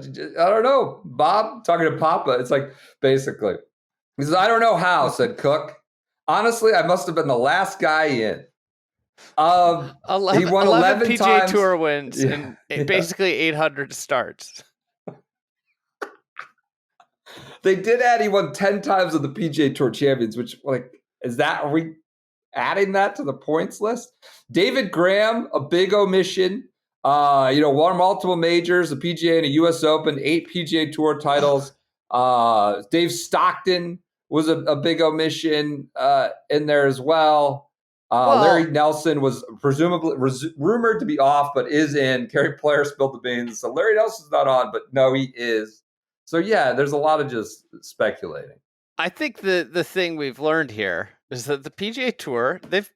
don't know. Bob, talking to Papa, it's like, basically. He says, I don't know how, said Cook. Honestly, I must have been the last guy in. He won 11 PGA times. Tour wins and basically 800 starts. They did add he won 10 times of the PGA Tour champions, which, are we adding that to the points list? David Graham, a big omission. Won multiple majors, a PGA and a U.S. Open, 8 PGA Tour titles. Dave Stockton was a big omission in there as well. Larry Nelson was presumably rumored to be off, but is in. Gary Player spilled the beans. So Larry Nelson's not on, but no, he is. So yeah, there's a lot of just speculating. I think the thing we've learned here is that the PGA Tour, they've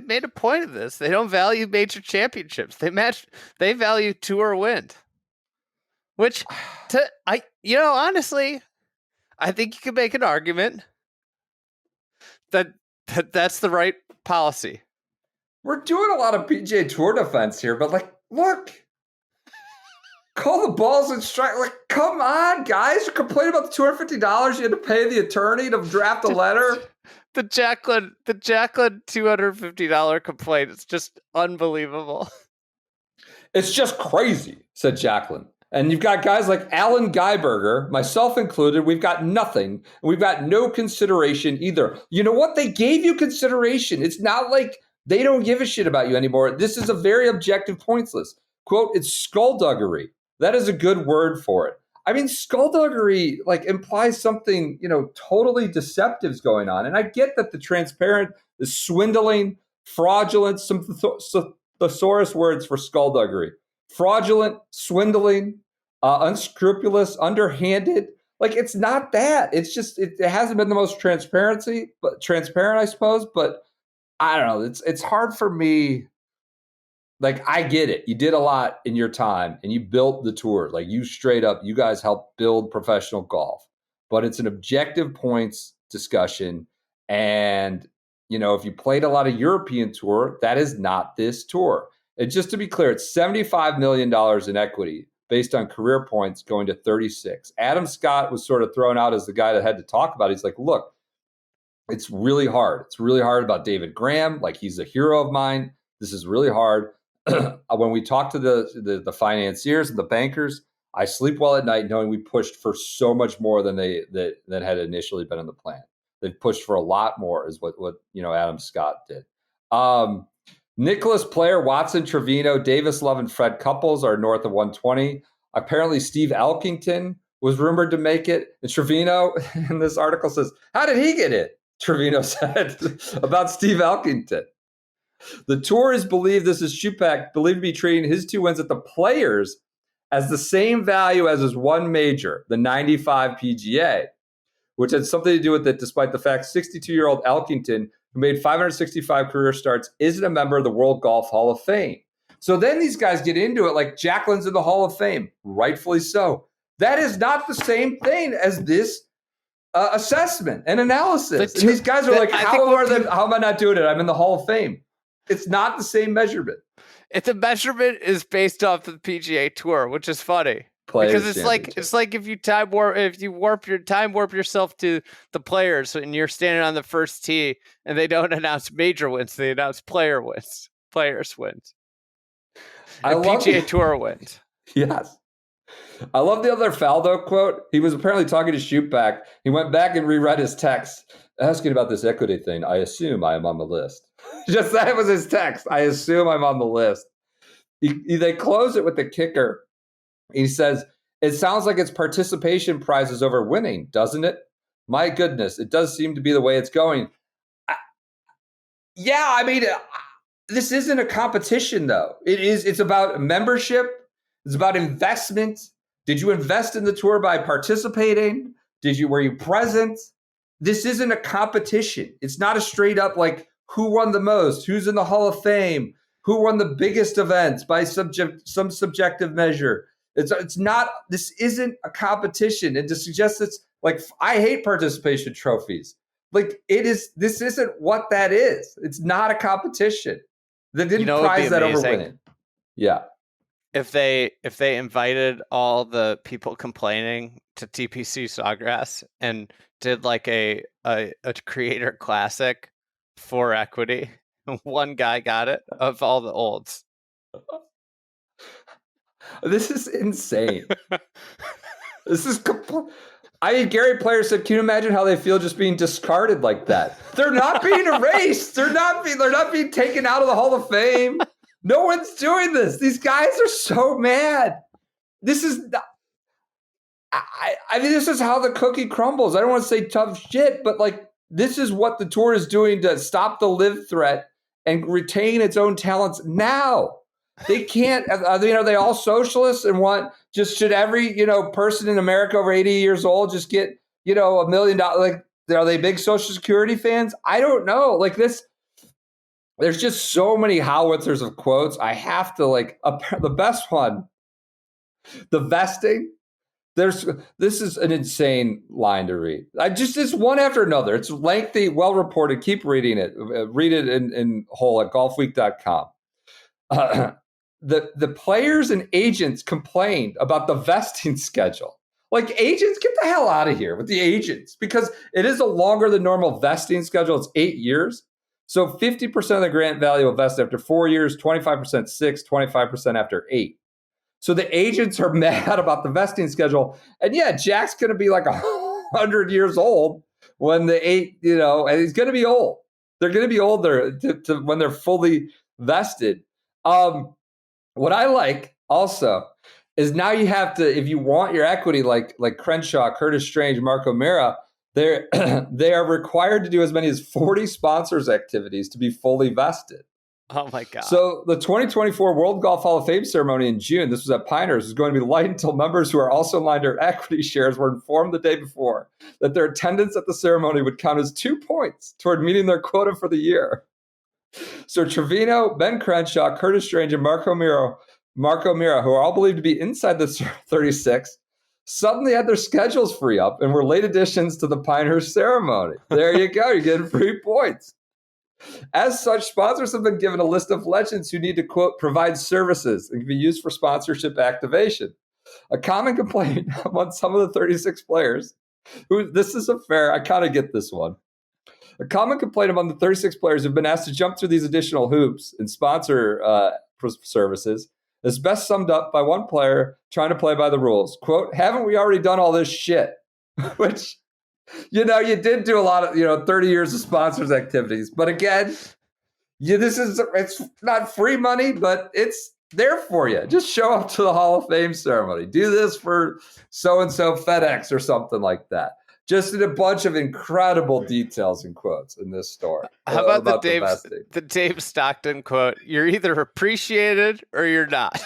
made a point of this. They don't value major championships. They value tour win. Which honestly, I think you could make an argument that's the right policy. We're doing a lot of PGA Tour defense here, but look, call the balls and strike. Come on, guys! You're complaining about the $250 you had to pay the attorney to draft a letter. The Jacklin $250 complaint. It's just unbelievable. It's just crazy, said Jacklin. And you've got guys like Alan Geiberger, myself included. We've got nothing. And we've got no consideration either. You know what? They gave you consideration. It's not like they don't give a shit about you anymore. This is a very objective points list. Quote, it's skullduggery. That is a good word for it. I mean, skullduggery implies something, totally deceptive is going on. And I get that the transparent, the swindling, fraudulent, some thesaurus words for skullduggery. Fraudulent, swindling, unscrupulous, underhanded. It's not that. It's just it hasn't been the most transparent, I suppose. But I don't know. It's hard for me. I get it. You did a lot in your time and you built the tour. You guys helped build professional golf. But it's an objective points discussion. And, if you played a lot of European tour, that is not this tour. And just to be clear, it's $75 million in equity based on career points going to 36. Adam Scott was sort of thrown out as the guy that had to talk about it. He's like, look, it's really hard. It's really hard about David Graham. He's a hero of mine. This is really hard. When we talk to the financiers and the bankers, I sleep well at night knowing we pushed for so much more than than had initially been in the plan. They've pushed for a lot more is what Adam Scott did. Nicholas Player, Watson, Trevino, Davis Love, and Fred Couples are north of 120. Apparently, Steve Elkington was rumored to make it. And Trevino, in this article, says, how did he get it? Trevino said about Steve Elkington. The tour is believed, this is Schupak, believed to be treating his 2 wins at the Players as the same value as his 1 major, the 95 PGA, which had something to do with it, despite the fact 62-year-old Elkington, who made 565 career starts, isn't a member of the World Golf Hall of Fame. So then these guys get into it, like Jacklin's in the Hall of Fame, rightfully so. That is not the same thing as this assessment and analysis. And these guys are like, how am I not doing it? I'm in the Hall of Fame. It's not the same measurement. The measurement is based off the PGA Tour, which is funny. Because it's like if you warp yourself to the players and you're standing on the first tee and they don't announce major wins, they announce players wins. And PGA Tour wins. Yes. I love the other Faldo quote. He was apparently talking to Schupak. He went back and reread his text, asking about this equity thing. I assume I am on the list. Just that was his text. I assume I'm on the list. They close it with the kicker. He says, it sounds like it's participation prizes over winning, doesn't it? My goodness, it does seem to be the way it's going. This isn't a competition, though. It's about membership. It's about investment. Did you invest in the tour by participating? Were you present? This isn't a competition. It's not a straight up like who won the most, who's in the Hall of Fame, who won the biggest events by some subjective measure. It's not. This isn't a competition. And to suggest it's like, I hate participation trophies. Like this isn't what that is. It's not a competition. They didn't prize that over winning. Yeah. If they invited all the people complaining to TPC Sawgrass and did like a creator classic for equity, one guy got it of all the olds. This is insane. This is Gary Player said, can you imagine how they feel just being discarded like that? They're not being erased. They're not being taken out of the Hall of Fame. No one's doing this. These guys are so mad. This is this is how the cookie crumbles. I don't want to say tough shit, but like this is what the tour is doing to stop the LIV threat and retain its own talents now. They can't, are they all socialists and should every, person in America over 80 years old just get, $1 million? Like, are they big Social Security fans? I don't know. Like this, there's just so many howitzers of quotes. I have to the best one, the vesting. This is an insane line to read. It's one after another. It's lengthy, well reported. Keep reading it. Read it in whole at golfweek.com. The players and agents complained about the vesting schedule. Like, agents, get the hell out of here with the agents, because it is a longer than normal vesting schedule. It's 8 years. So 50% of the grant value will vest after 4 years, 25% 6, 25% after 8. So the agents are mad about the vesting schedule. And yeah, Jack's going to be like 100 years old when the 8, and he's going to be old. They're going to be older when they're fully vested. What I like also is now you have to, if you want your equity, like Crenshaw, Curtis Strange, Mark O'Meara, they are required to do as many as 40 sponsors activities to be fully vested. Oh my God. So the 2024 World Golf Hall of Fame ceremony in June, this was at Pinehurst, is going to be light until members who are also aligned to equity shares were informed the day before that their attendance at the ceremony would count as 2 points toward meeting their quota for the year. So Trevino, Ben Crenshaw, Curtis Strange, and Mark O'Meara, who are all believed to be inside the 36, suddenly had their schedules free up and were late additions to the Pinehurst ceremony. There you go. You're getting free points. As such, sponsors have been given a list of legends who need to, quote, provide services and can be used for sponsorship activation. A common complaint among some of the 36 players, I kind of get this one. A common complaint among the 36 players who've been asked to jump through these additional hoops and sponsor services is best summed up by one player trying to play by the rules. Quote, haven't we already done all this shit? Which, you did do a lot of, 30 years of sponsors activities. But again, it's not free money, but it's there for you. Just show up to the Hall of Fame ceremony. Do this for so-and-so FedEx or something like that. Just in a bunch of incredible details and quotes in this story. How about the Dave Stockton quote? You're either appreciated or you're not.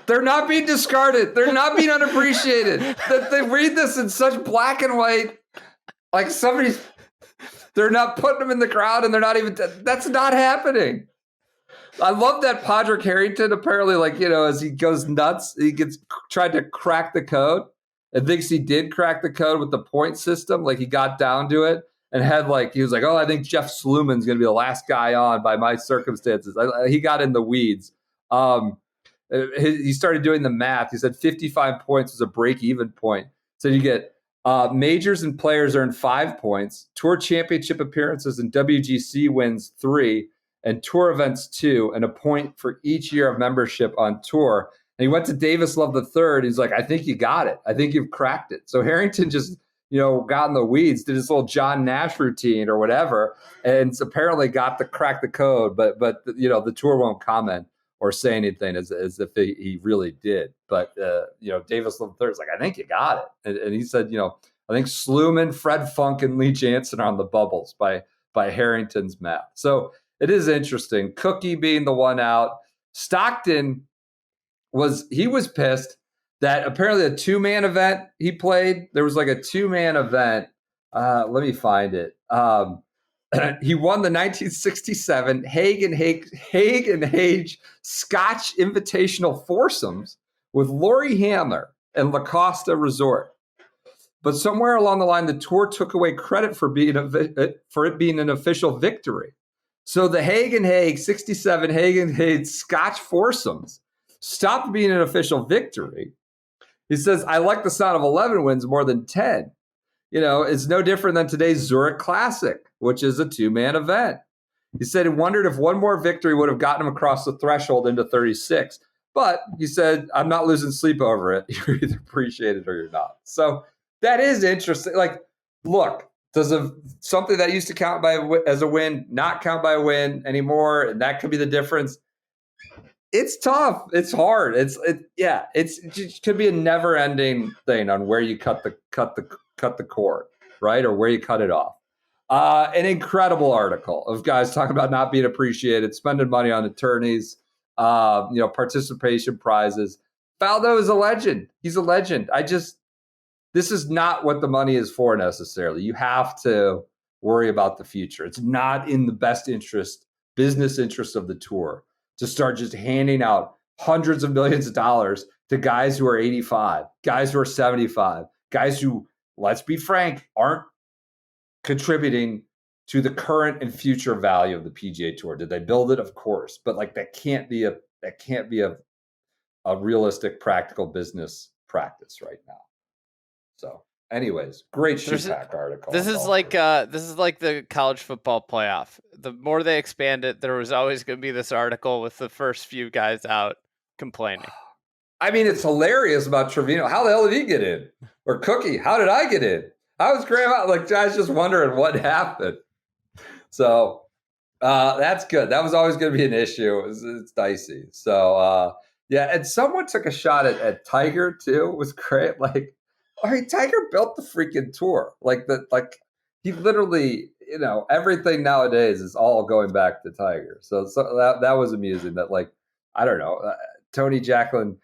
They're not being discarded. They're not being unappreciated. They read this in such black and white. Like somebody's They're not putting him in the crowd, and they're not even. That's not happening. I love that Padraig Harrington, apparently, as he goes nuts, he gets tried to crack the code and thinks he did crack the code with the point system. Like, he got down to it and had, he was like, I think Jeff Sluman's going to be the last guy on by my circumstances. He got in the weeds. He started doing the math. He said 55 points was a break-even point. So you get majors and players earn 5 points, tour championship appearances and WGC wins 3, and tour events 2, and a point for each year of membership on tour. And he went to Davis Love III. He's like, I think you got it. I think you've cracked it. So Harrington just, got in the weeds, did his little John Nash routine or whatever, and apparently got to crack the code. But the tour won't comment or say anything as if he really did. But, Davis Love III is like, I think you got it. And he said, I think Sluman, Fred Funk, and Lee Jansen are on the bubbles by Harrington's math. So it is interesting. Cookie being the one out. Stockton was pissed that apparently a 2-man event he played. There was a 2-man event. Let me find it. He won the 1967 Hague and Hage Scotch Invitational Foursomes with Rory Hamler and La Costa Resort. But somewhere along the line, the tour took away credit for it being an official victory. So the Hague and Hage 67 Hague and Hage Scotch Foursomes stopped being an official victory. He says, I like the sound of 11 wins more than 10. It's no different than today's Zurich Classic, which is a 2-man event. He said he wondered if one more victory would have gotten him across the threshold into 36. But he said, I'm not losing sleep over it. You're either appreciate it or you're not. So that is interesting. Look, does something that used to count as a win not count by a win anymore? And that could be the difference. It's tough. It's hard. It could be a never-ending thing on where you cut the cord, right, or where you cut it off. An incredible article of guys talking about not being appreciated, spending money on attorneys, participation prizes. Faldo is a legend. He's a legend. This is not what the money is for necessarily. You have to worry about the future. It's not in the best business interest of the tour to start just handing out hundreds of millions of dollars to guys who are 85, guys who are 75, guys who, let's be frank, aren't contributing to the current and future value of the PGA Tour. Did they build it? Of course, but that can't be a realistic, practical business practice right now. So, anyways, great Schupak article. This is like the college football playoff. The more they expand it, there was always going to be this article with the first few guys out complaining. I mean, it's hilarious about Trevino. How the hell did he get in? Or Cookie, how did I get in? How was Graham out? Guys just wondering what happened. So that's good. That was always going to be an issue. It's dicey. So, and someone took a shot at Tiger, too. It was great. Tiger built the freaking tour. He literally, everything nowadays is all going back to Tiger. So that was amusing that, I don't know, Tony Jacklin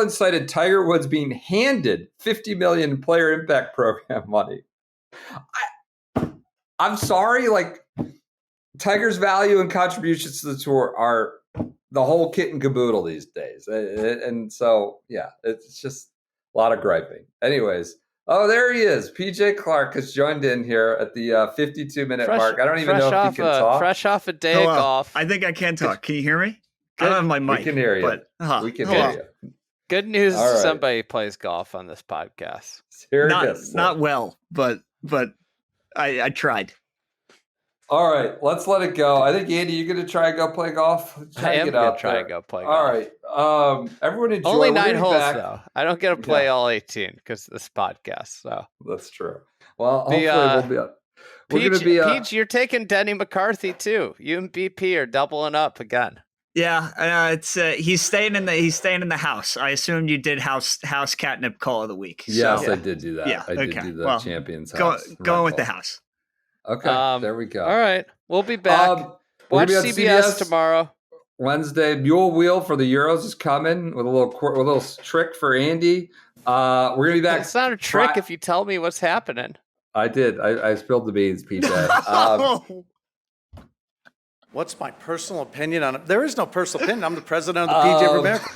cited Tiger Woods being handed $50 million player impact program money. I'm sorry, Tiger's value and contributions to the tour are the whole kit and caboodle these days. And so, it's just a lot of griping. Anyways, there he is. PJ Clark has joined in here at the 52-minute mark. I don't even know if he can talk. Fresh off a day of golf. I think I can talk. Can you hear me? I don't have my mic. We can hear you. But, we can hear you. Good news, right. Somebody plays golf on this podcast. Not well, but I tried. All right, let's let it go. I think, Andy, you're going to try and go play golf? I am going to try and go play golf. All right. Everyone enjoy. Only 9 holes, though. I don't get to play all 18 because of this podcast. So that's true. Well, hopefully we'll be up. Peach, you're taking Denny McCarthy, too. You and BP are doubling up again. Yeah, it's he's staying in the house. I assumed you did house catnip call of the week. Yes, so. I did do that. Yeah, I did do the Champions House. Going with the house. Okay, there we go. All right, we'll be back. Watch CBS tomorrow. Wednesday, Mule Wheel for the Euros is coming with a little trick for Andy. We're gonna be back. It's not a trick if you tell me what's happening. I did. I spilled the beans, PJ. What's my personal opinion on it? There is no personal opinion. I'm the president of the PGA of America.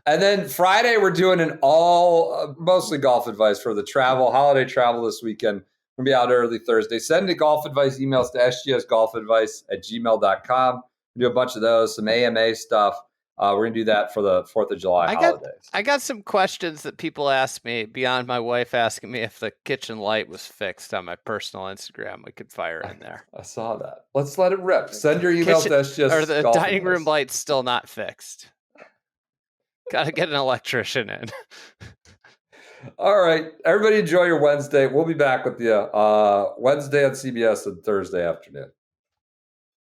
And then Friday, we're doing an mostly golf advice for the holiday travel this weekend. We're going to be out early Thursday. Send the golf advice emails to sgsgolfadvice@gmail.com. We do a bunch of those, some AMA stuff. We're going to do that for the 4th of July holidays. I got some questions that people asked me beyond my wife asking me if the kitchen light was fixed on my personal Instagram. We could fire in there. I saw that. Let's let it rip. Send your emails to SGS. Or the dining room light's still not fixed. Got to get an electrician in. All right. Everybody enjoy your Wednesday. We'll be back with you Wednesday on CBS and Thursday afternoon.